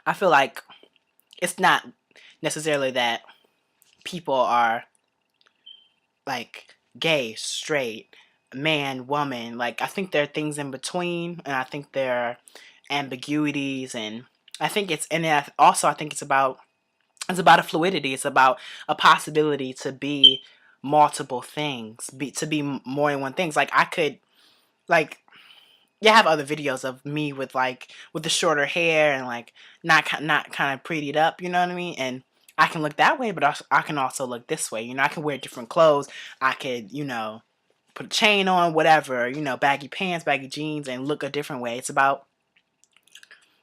I feel like it's not necessarily that people are like gay, straight, man, woman. Like I think there are things in between, and I think there are ambiguities, and I think it's and also I think it's about a fluidity. It's about a possibility to be multiple things, to be more than one things. Like I could like yeah, I have other videos of me with with the shorter hair and like not kind of prettied up, you know what I mean? And I can look that way, but I can also look this way. You know, I can wear different clothes. I could, put a chain on, whatever, baggy pants, baggy jeans, and look a different way. It's about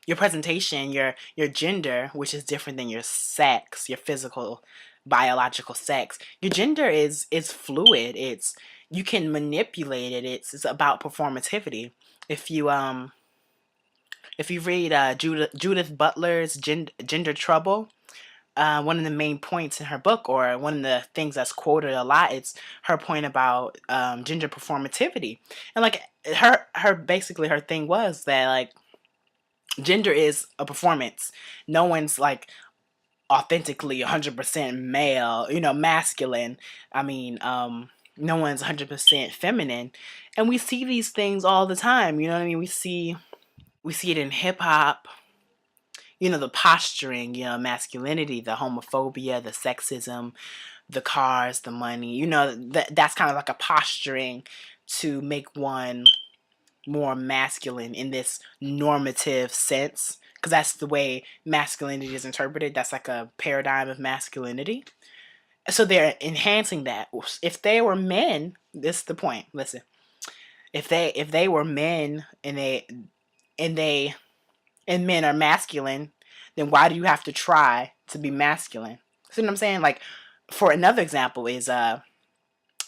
your presentation, your gender, which is different than your sex, your physical, biological sex. Your gender is fluid. It's you can manipulate it. It's about performativity. If you um if you read Judith Butler's Gender Trouble, one of the main points in her book, or one of the things that's quoted a lot, it's her point about gender performativity, and like her basically her thing was that like gender is a performance. No one's like authentically 100% male, masculine. I mean, no one's 100% feminine, and we see these things all the time. You know what I mean? We see it in hip hop. The posturing, masculinity, the homophobia, the sexism, the cars, the money. That's kind of like a posturing to make one more masculine in this normative sense, because that's the way masculinity is interpreted. That's like a paradigm of masculinity. So they're enhancing that. If they were men, this is the point. Listen, if they were men and men are masculine, then why do you have to try to be masculine? See what I'm saying? Like, for another example is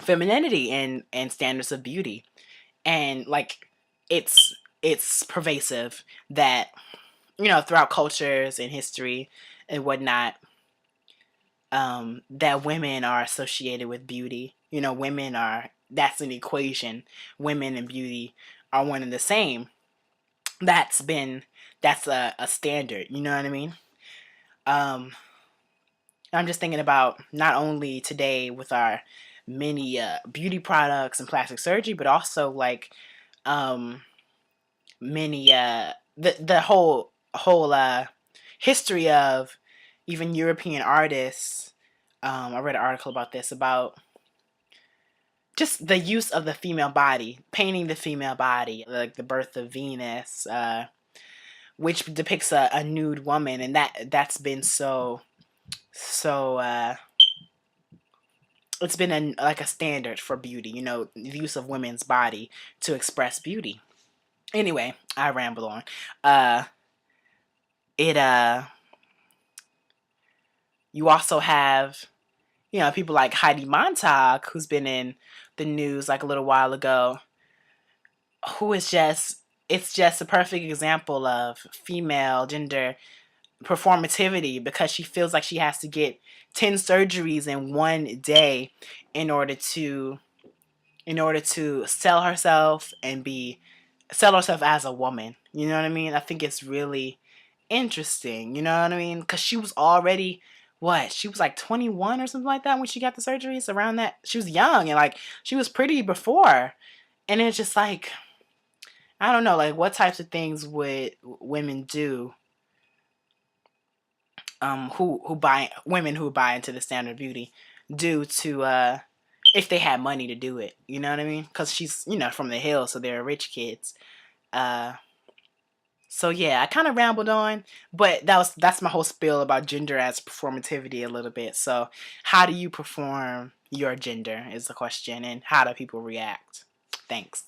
femininity and standards of beauty, and like it's pervasive that throughout cultures and history and whatnot, that women are associated with beauty. Women are that's an equation. Women and beauty are one and the same. That's a standard. You know what I mean? Um, I'm just thinking about not only today with our many beauty products and plastic surgery, but also like um, many the whole history of even European artists. I read an article about this, about just the use of the female body, painting the female body, like the birth of Venus, which depicts a nude woman, and that's been so it's been like a standard for beauty. The use of women's body to express beauty. Anyway, I ramble on. Uh, it You also have people like Heidi Montag, who's been in the news like a little while ago, who is just it's just a perfect example of female gender performativity, because she feels like she has to get 10 surgeries in one day in order to sell herself and be sell herself as a woman. You know what I mean? I think it's really interesting. You know what I mean? Because she was already what? She was like 21 or something like that when she got the surgeries. Around that, she was young, and like she was pretty before. And it's just like, I don't know, like what types of things would women do? Who buy women who buy into the standard beauty do to if they had money to do it? You know what I mean? Because she's from the hills, so they're rich kids. Uh, So yeah, I kind of rambled on, but that's my whole spiel about gender as performativity a little bit. So how do you perform your gender is the question, and how do people react? Thanks.